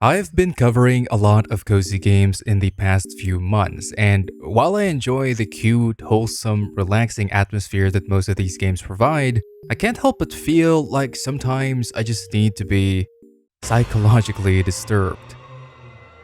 I've been covering a lot of cozy games in the past few months, and while I enjoy the cute, wholesome, relaxing atmosphere that most of these games provide, I can't help but feel like sometimes I just need to be psychologically disturbed.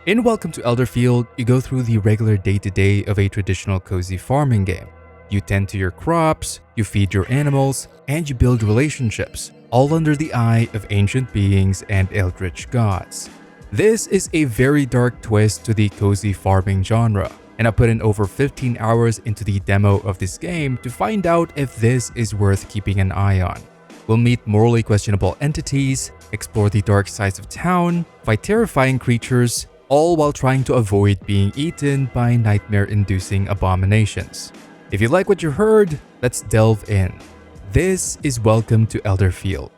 In Welcome to Elderfield, you go through the regular day-to-day of a traditional cozy farming game. You tend to your crops, you feed your animals, and you build relationships, all under the eye of ancient beings and eldritch gods. This is a very dark twist to the cozy farming genre, and I put in over 15 hours into the demo of this game to find out if this is worth keeping an eye on. We'll meet morally questionable entities, explore the dark sides of town, fight terrifying creatures, all while trying to avoid being eaten by nightmare-inducing abominations. If you like what you heard, let's delve in. This is Welcome to Elderfield.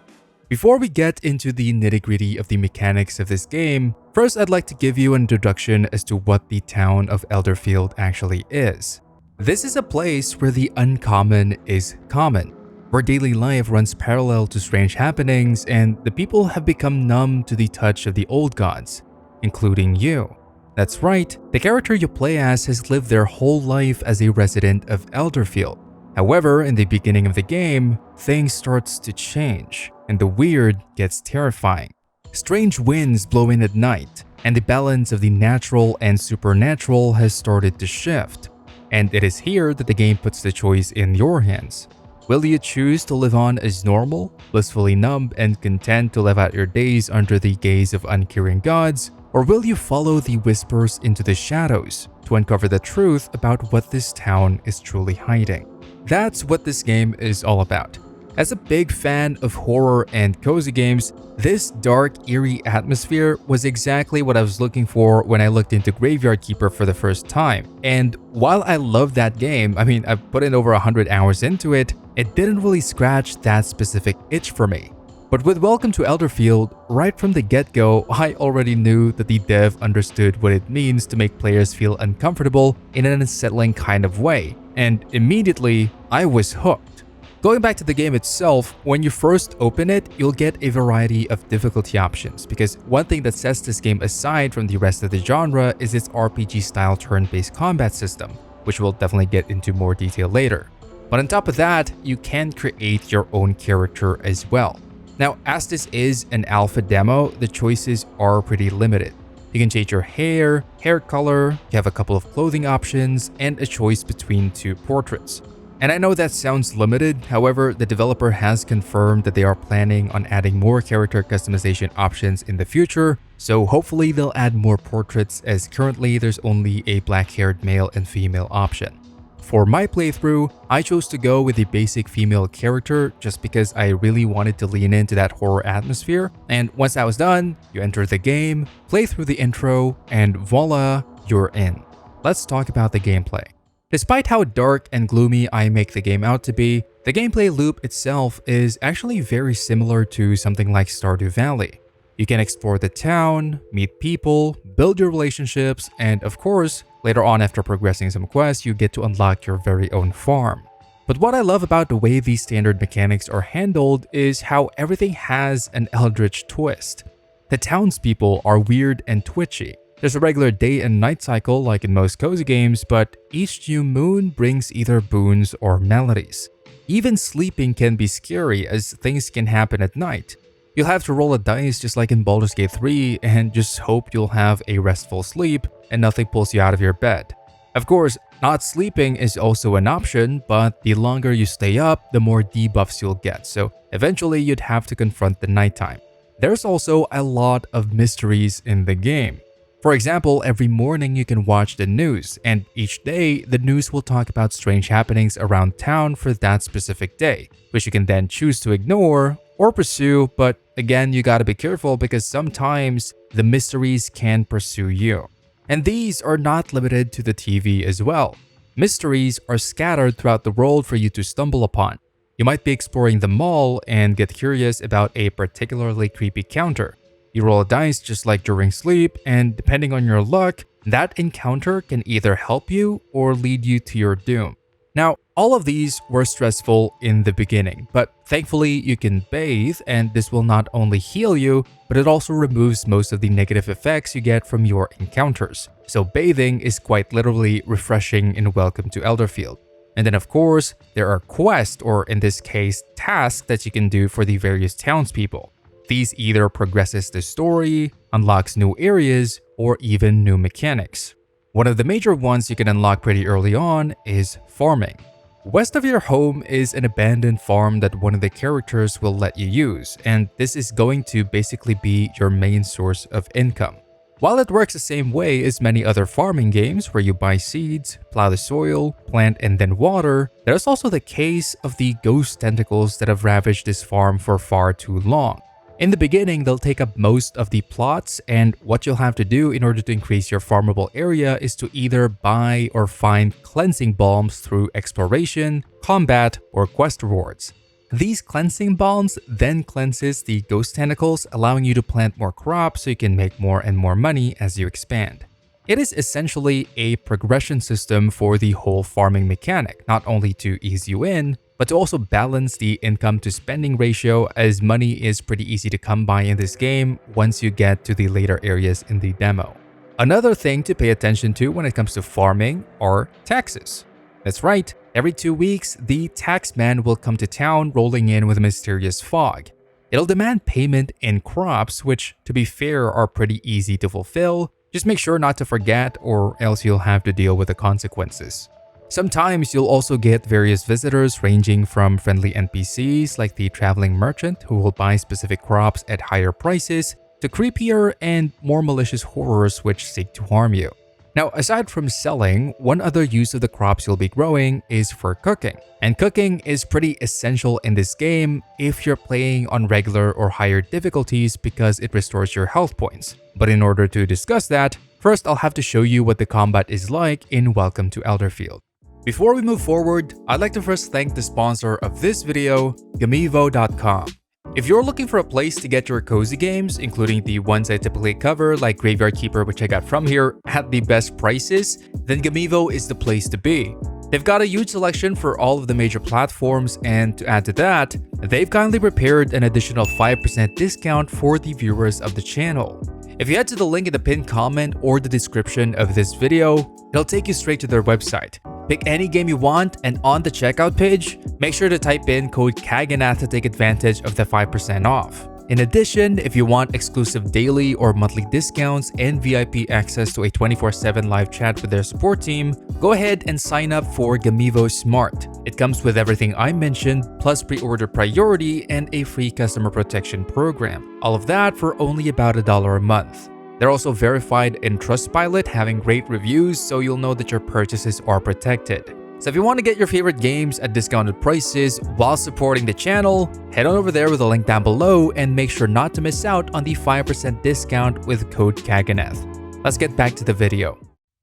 Before we get into the nitty-gritty of the mechanics of this game, first I'd like to give you an introduction as to what the town of Elderfield actually is. This is a place where the uncommon is common, where daily life runs parallel to strange happenings and the people have become numb to the touch of the old gods, including you. That's right, the character you play as has lived their whole life as a resident of Elderfield. However, in the beginning of the game, things starts to change, and the weird gets terrifying. Strange winds blow in at night, and the balance of the natural and supernatural has started to shift. And it is here that the game puts the choice in your hands. Will you choose to live on as normal, blissfully numb and content to live out your days under the gaze of uncaring gods? Or will you follow the whispers into the shadows to uncover the truth about what this town is truly hiding? That's what this game is all about. As a big fan of horror and cozy games, this dark, eerie atmosphere was exactly what I was looking for when I looked into Graveyard Keeper for the first time. And while I love that game, I've put in over 100 hours into it, it didn't really scratch that specific itch for me. But with Welcome to Elderfield, right from the get-go, I already knew that the dev understood what it means to make players feel uncomfortable in an unsettling kind of way, and immediately, I was hooked. Going back to the game itself, when you first open it, you'll get a variety of difficulty options, because one thing that sets this game aside from the rest of the genre is its RPG-style turn-based combat system, which we'll definitely get into more detail later. But on top of that, you can create your own character as well. Now, as this is an alpha demo, the choices are pretty limited. You can change your hair color, you have a couple of clothing options, and a choice between two portraits. And I know that sounds limited, however, the developer has confirmed that they are planning on adding more character customization options in the future, so hopefully they'll add more portraits as currently there's only a black-haired male and female option. For my playthrough, I chose to go with a basic female character just because I really wanted to lean into that horror atmosphere, and once that was done, you enter the game, play through the intro, and voila, you're in. Let's talk about the gameplay. Despite how dark and gloomy I make the game out to be, the gameplay loop itself is actually very similar to something like Stardew Valley. You can explore the town, meet people, build your relationships, and of course, later on after progressing some quests, you get to unlock your very own farm. But what I love about the way these standard mechanics are handled is how everything has an eldritch twist. The townspeople are weird and twitchy. There's a regular day and night cycle like in most cozy games, but each new moon brings either boons or maladies. Even sleeping can be scary as things can happen at night. You'll have to roll a dice just like in Baldur's Gate 3 and just hope you'll have a restful sleep and nothing pulls you out of your bed. Of course, not sleeping is also an option, but the longer you stay up, the more debuffs you'll get, so eventually you'd have to confront the nighttime. There's also a lot of mysteries in the game. For example, every morning you can watch the news, and each day the news will talk about strange happenings around town for that specific day, which you can then choose to ignore or pursue, but again, you gotta be careful because sometimes the mysteries can pursue you. And these are not limited to the TV as well. Mysteries are scattered throughout the world for you to stumble upon. You might be exploring the mall and get curious about a particularly creepy counter. You roll a dice just like during sleep, and depending on your luck, that encounter can either help you or lead you to your doom. Now, All of these were stressful in the beginning, but thankfully you can bathe, and this will not only heal you, but it also removes most of the negative effects you get from your encounters. So bathing is quite literally refreshing in Welcome to Elderfield. And then of course, there are quests, or in this case, tasks that you can do for the various townspeople. These either progresses the story, unlocks new areas, or even new mechanics. One of the major ones you can unlock pretty early on is farming. West of your home is an abandoned farm that one of the characters will let you use, and this is going to basically be your main source of income. While it works the same way as many other farming games where you buy seeds, plow the soil, plant and then water, there's also the case of the ghost tentacles that have ravaged this farm for far too long. In the beginning, they'll take up most of the plots, and what you'll have to do in order to increase your farmable area is to either buy or find cleansing balms through exploration, combat, or quest rewards. These cleansing balms then cleanses the ghost tentacles, allowing you to plant more crops so you can make more and more money as you expand. It is essentially a progression system for the whole farming mechanic, not only to ease you in, but to also balance the income to spending ratio, as money is pretty easy to come by in this game once you get to the later areas in the demo. Another thing to pay attention to when it comes to farming are taxes. That's right, every 2 weeks, the taxman will come to town rolling in with a mysterious fog. It'll demand payment in crops, which, to be fair, are pretty easy to fulfill. Just make sure not to forget, or else you'll have to deal with the consequences. Sometimes you'll also get various visitors ranging from friendly NPCs like the traveling merchant who will buy specific crops at higher prices to creepier and more malicious horrors which seek to harm you. Now, aside from selling, one other use of the crops you'll be growing is for cooking. And cooking is pretty essential in this game if you're playing on regular or higher difficulties because it restores your health points. But in order to discuss that, first I'll have to show you what the combat is like in Welcome to Elderfield. Before we move forward, I'd like to first thank the sponsor of this video, GAMIVO.com. If you're looking for a place to get your cozy games, including the ones I typically cover like Graveyard Keeper, which I got from here, at the best prices, then GAMIVO is the place to be. They've got a huge selection for all of the major platforms, and to add to that, they've kindly prepared an additional 5% discount for the viewers of the channel. If you head to the link in the pinned comment or the description of this video, it'll take you straight to their website. Pick any game you want, and on the checkout page, make sure to type in code Kaganath to take advantage of the 5% off. In addition, if you want exclusive daily or monthly discounts and VIP access to a 24/7 live chat with their support team, go ahead and sign up for GAMIVO Smart. It comes with everything I mentioned, plus pre-order priority and a free customer protection program. All of that for only about $1 a month. They're also verified in Trustpilot, having great reviews, so you'll know that your purchases are protected. So if you want to get your favorite games at discounted prices while supporting the channel, head on over there with a link down below and make sure not to miss out on the 5% discount with code Kaganath. Let's get back to the video.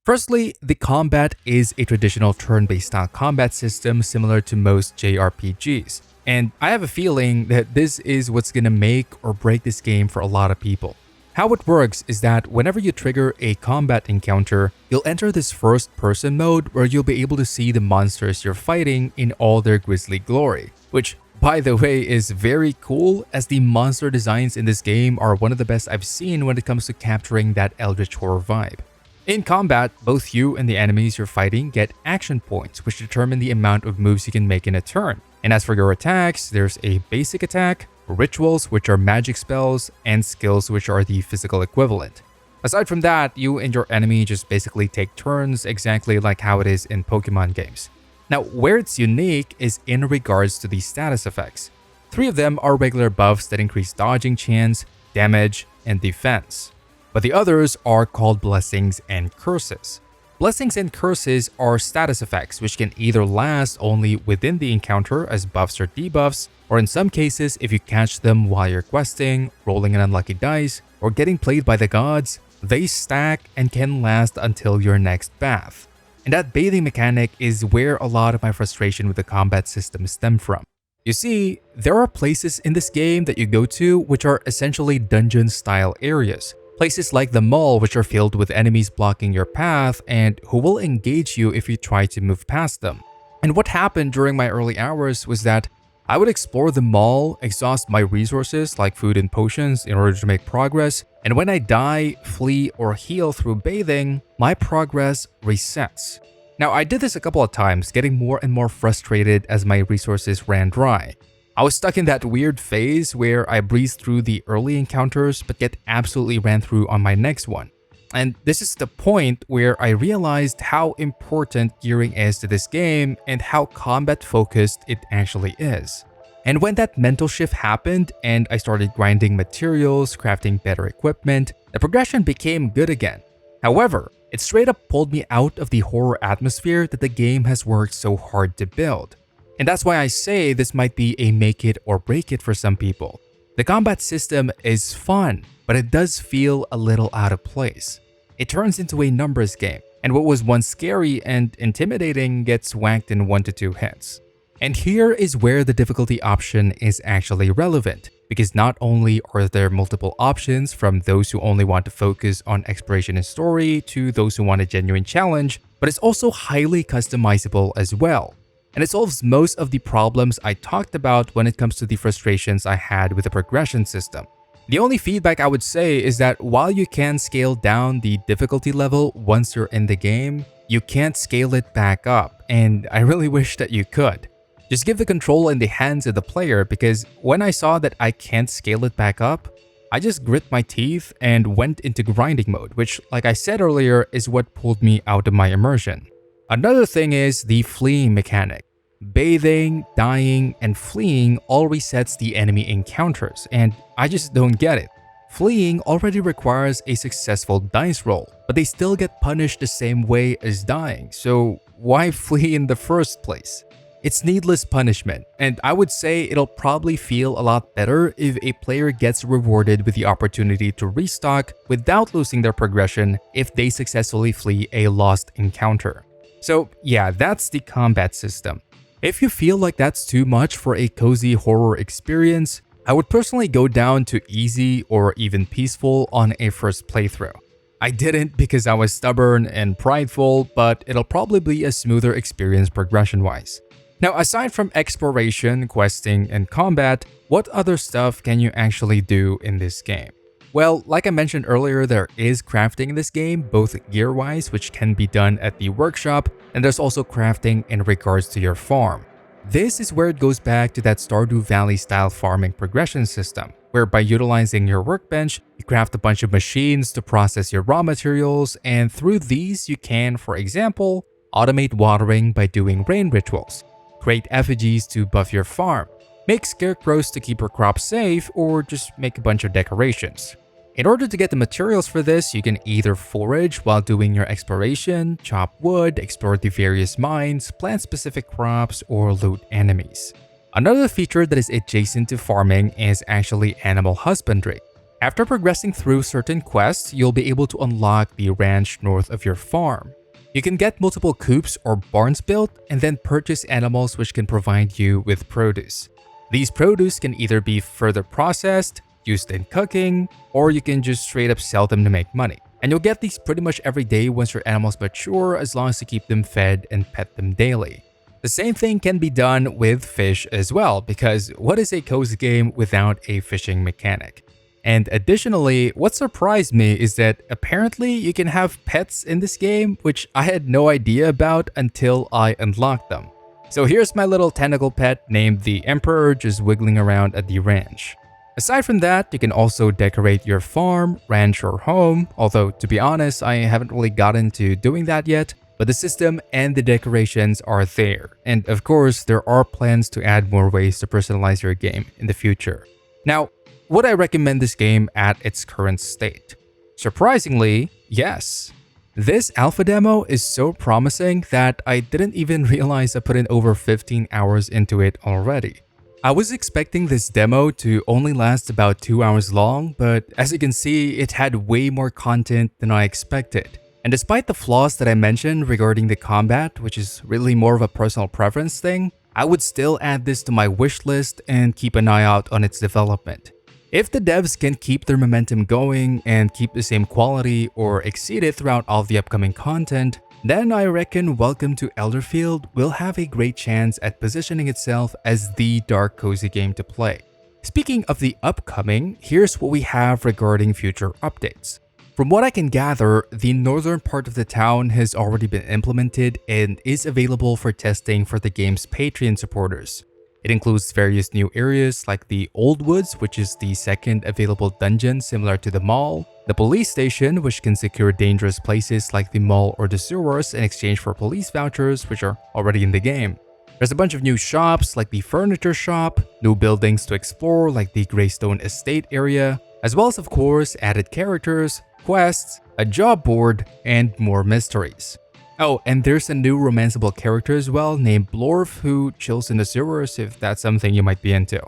Firstly, the combat is a traditional turn-based style combat system similar to most JRPGs. And I have a feeling that this is what's gonna make or break this game for a lot of people. How it works is that whenever you trigger a combat encounter, you'll enter this first-person mode where you'll be able to see the monsters you're fighting in all their grisly glory, which, by the way, is very cool, as the monster designs in this game are one of the best I've seen when it comes to capturing that eldritch horror vibe. In combat, both you and the enemies you're fighting get action points, which determine the amount of moves you can make in a turn. And as for your attacks, there's a basic attack, rituals, which are magic spells, and skills, which are the physical equivalent. Aside from that, you and your enemy just basically take turns, exactly like how it is in Pokemon games. Now, where it's unique is in regards to the status effects. 3 of them are regular buffs that increase dodging chance, damage, and defense. But the others are called blessings and curses. Blessings and curses are status effects which can either last only within the encounter as buffs or debuffs, or in some cases if you catch them while you're questing, rolling an unlucky dice, or getting played by the gods, they stack and can last until your next bath. And that bathing mechanic is where a lot of my frustration with the combat system stem from. You see, there are places in this game that you go to which are essentially dungeon-style areas. Places like the mall, which are filled with enemies blocking your path and who will engage you if you try to move past them. And what happened during my early hours was that I would explore the mall, exhaust my resources like food and potions in order to make progress, and when I die, flee, or heal through bathing, my progress resets. Now, I did this a couple of times, getting more and more frustrated as my resources ran dry. I was stuck in that weird phase where I breezed through the early encounters but yet absolutely ran through on my next one. And this is the point where I realized how important gearing is to this game and how combat focused it actually is. And when that mental shift happened and I started grinding materials, crafting better equipment, the progression became good again. However, it straight up pulled me out of the horror atmosphere that the game has worked so hard to build. And that's why I say this might be a make it or break it for some people. The combat system is fun, but it does feel a little out of place. It turns into a numbers game, and what was once scary and intimidating gets whacked in 1 to 2 hits. And here is where the difficulty option is actually relevant, because not only are there multiple options from those who only want to focus on exploration and story to those who want a genuine challenge, but it's also highly customizable as well. And it solves most of the problems I talked about when it comes to the frustrations I had with the progression system. The only feedback I would say is that while you can scale down the difficulty level once you're in the game, you can't scale it back up, and I really wish that you could. Just give the control in the hands of the player, because when I saw that I can't scale it back up, I just grit my teeth and went into grinding mode, which, like I said earlier, is what pulled me out of my immersion. Another thing is the fleeing mechanic. Bathing, dying, and fleeing all resets the enemy encounters, and I just don't get it. Fleeing already requires a successful dice roll, but they still get punished the same way as dying, so why flee in the first place? It's needless punishment, and I would say it'll probably feel a lot better if a player gets rewarded with the opportunity to restock without losing their progression if they successfully flee a lost encounter. So yeah, that's the combat system. If you feel like that's too much for a cozy horror experience, I would personally go down to easy or even peaceful on a first playthrough. I didn't because I was stubborn and prideful, but it'll probably be a smoother experience progression-wise. Now, aside from exploration, questing, and combat, what other stuff can you actually do in this game? Well, like I mentioned earlier, there is crafting in this game, both gear-wise, which can be done at the workshop, and there's also crafting in regards to your farm. This is where it goes back to that Stardew Valley style farming progression system, where by utilizing your workbench, you craft a bunch of machines to process your raw materials, and through these you can, for example, automate watering by doing rain rituals, create effigies to buff your farm, make scarecrows to keep your crops safe, or just make a bunch of decorations. In order to get the materials for this, you can either forage while doing your exploration, chop wood, explore the various mines, plant specific crops, or loot enemies. Another feature that is adjacent to farming is actually animal husbandry. After progressing through certain quests, you'll be able to unlock the ranch north of your farm. You can get multiple coops or barns built and then purchase animals which can provide you with produce. These produce can either be further processed, used in cooking, or you can just straight up sell them to make money. And you'll get these pretty much every day once your animals mature, as long as you keep them fed and pet them daily. The same thing can be done with fish as well, because what is a cozy game without a fishing mechanic? And additionally, what surprised me is that apparently you can have pets in this game, which I had no idea about until I unlocked them. So here's my little tentacle pet named the Emperor just wiggling around at the ranch. Aside from that, you can also decorate your farm, ranch, or home, although to be honest, I haven't really gotten to doing that yet, but the system and the decorations are there. And of course, there are plans to add more ways to personalize your game in the future. Now, would I recommend this game at its current state? Surprisingly, yes. This alpha demo is so promising that I didn't even realize I put in over 15 hours into it already. I was expecting this demo to only last about 2 hours long, but as you can see, it had way more content than I expected. And despite the flaws that I mentioned regarding the combat, which is really more of a personal preference thing, I would still add this to my wish list and keep an eye out on its development. If the devs can keep their momentum going and keep the same quality or exceed it throughout all the upcoming content, then I reckon Welcome to Elderfield will have a great chance at positioning itself as the dark cozy game to play. Speaking of the upcoming, here's what we have regarding future updates. From what I can gather, the northern part of the town has already been implemented and is available for testing for the game's Patreon supporters. It includes various new areas like the Old Woods, which is the second available dungeon similar to the mall, the police station, which can secure dangerous places like the mall or the sewers in exchange for police vouchers, which are already in the game. There's a bunch of new shops like the furniture shop, new buildings to explore like the Greystone Estate area, as well as of course added characters, quests, a job board, and more mysteries. Oh, and there's a new romanceable character as well named Blorf who chills in the sewers if that's something you might be into.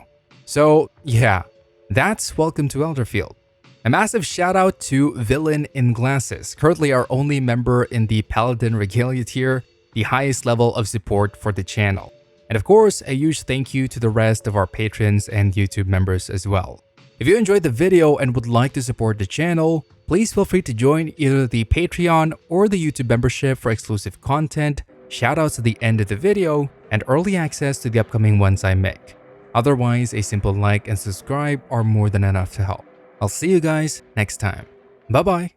So yeah, that's Welcome to Elderfield. A massive shout out to Villain in Glasses, currently our only member in the Paladin Regalia tier, the highest level of support for the channel. And of course, a huge thank you to the rest of our patrons and YouTube members as well. If you enjoyed the video and would like to support the channel, please feel free to join either the Patreon or the YouTube membership for exclusive content, shoutouts at the end of the video, and early access to the upcoming ones I make. Otherwise, a simple like and subscribe are more than enough to help. I'll see you guys next time. Bye bye.